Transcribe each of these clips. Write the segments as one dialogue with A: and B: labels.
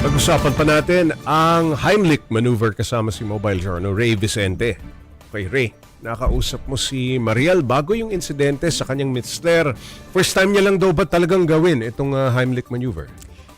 A: Pag-usapan pa natin ang Heimlich maneuver kasama si Mobile Journal Ray Vicente. Okay, Ray, nakausap mo si Mariel bago yung insidente sa kanyang mister. First time niya lang daw ba talagang gawin itong Heimlich maneuver?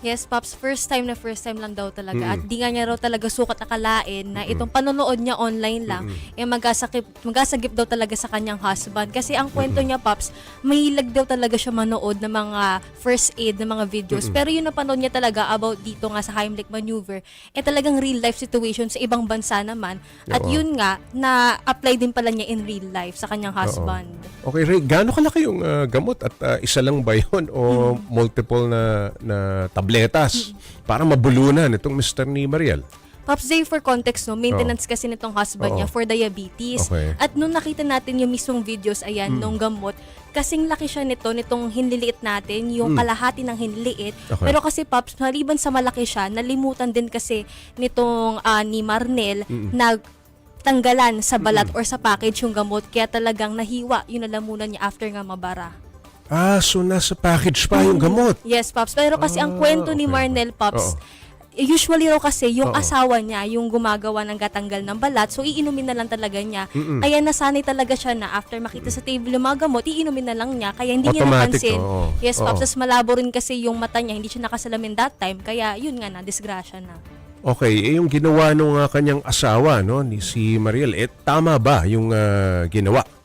B: Yes, Pops. First time lang daw talaga. At di nga niya raw talaga sukat akalain na itong panonood niya online lang, magasagip daw talaga sa kanyang husband. Kasi ang kwento niya, Pops, mahilig daw talaga siya manood ng mga first aid, ng mga videos. Pero yung napanood niya talaga about dito nga sa Heimlich maneuver, talagang real life situation sa ibang bansa naman. At yun nga, na-apply din pala niya in real life sa kanyang husband.
A: Okay, Ray, gaano kalaki yung gamot? At isa lang ba yun o multiple na tabletas para mabulunan itong Mr. ni Mariel?
B: Pops Day, for context, no, maintenance kasi nitong husband niya for diabetes.
A: Okay.
B: At nung nakita natin yung mismong videos, ayan, nung gamot, kasing laki siya nitong hinliliit natin, yung kalahati ng hinliliit.
A: Okay.
B: Pero kasi, Pops, maliban sa malaki siya, nalimutan din kasi nitong ni Marnel na tanggalan sa balat or sa package yung gamot. Kaya talagang nahiwa yung lalamunan niya after nga mabara.
A: So nasa package pa yung gamot.
B: Yes, Pops. Pero kasi ang kwento ni Marnel, Pops, usually raw kasi yung asawa niya yung gumagawa ng gatanggal ng balat, so iinumin na lang talaga niya. Kaya nasanay talaga siya na after makita sa table yung mga gamot, iinumin na lang niya. Kaya hindi niya napansin. Yes, Pops. Tapos malabo rin kasi yung mata niya, hindi siya nakasalamin that time. Kaya yun nga na, disgrasya na.
A: Okay, yung ginawa nung kanyang asawa, no, ni si Mariel, tama ba yung ginawa?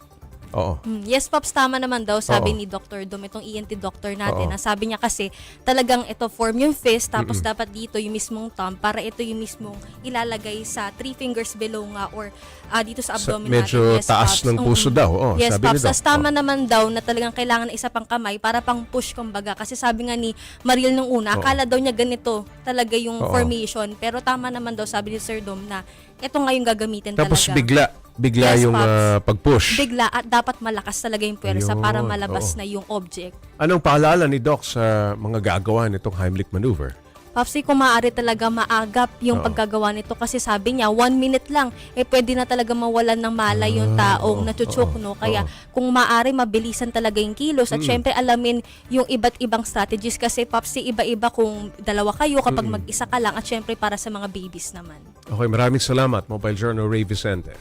A: Oo.
B: Yes, Pops, tama naman daw, sabi ni Dr. Dom, itong ENT doctor natin. Na sabi niya kasi talagang ito form yung fist, tapos dapat dito yung mismong thumb para ito yung mismong ilalagay sa 3 fingers below nga or dito sa abdomen
A: medyo
B: natin. Yes,
A: taas
B: Pops.
A: ng puso daw.
B: Yes,
A: sabi
B: Pops.
A: ni Doc.
B: Tas tama naman daw na talagang kailangan ng isa pang kamay para pang push kumbaga. Kasi sabi nga ni Mariel nung una, akala daw niya ganito talaga yung formation. Pero tama naman daw, sabi ni Sir Dom, na ito nga yung gagamitin
A: Tapos
B: talaga.
A: bigla
B: Yes,
A: yung
B: Pops.
A: pag-push.
B: Bigla at dapat malakas talaga yung puwersa para
A: Ayun,
B: malabas na yung object.
A: Anong paalala ni Doc sa mga gagawa nitong Heimlich maneuver?
B: Popsy, kung maaari talaga maagap yung paggagawa nito kasi sabi niya, 1 minute lang, pwede na talaga mawalan ng malay yung taong nachuchok, no? Kaya kung maaari, mabilisan talaga yung kilos at syempre alamin yung iba't ibang strategies kasi Popsy, iba-iba kung dalawa kayo, kapag mag-isa ka lang at syempre para sa mga babies naman.
A: Okay, maraming salamat, Mobile Journal Ray Vicente.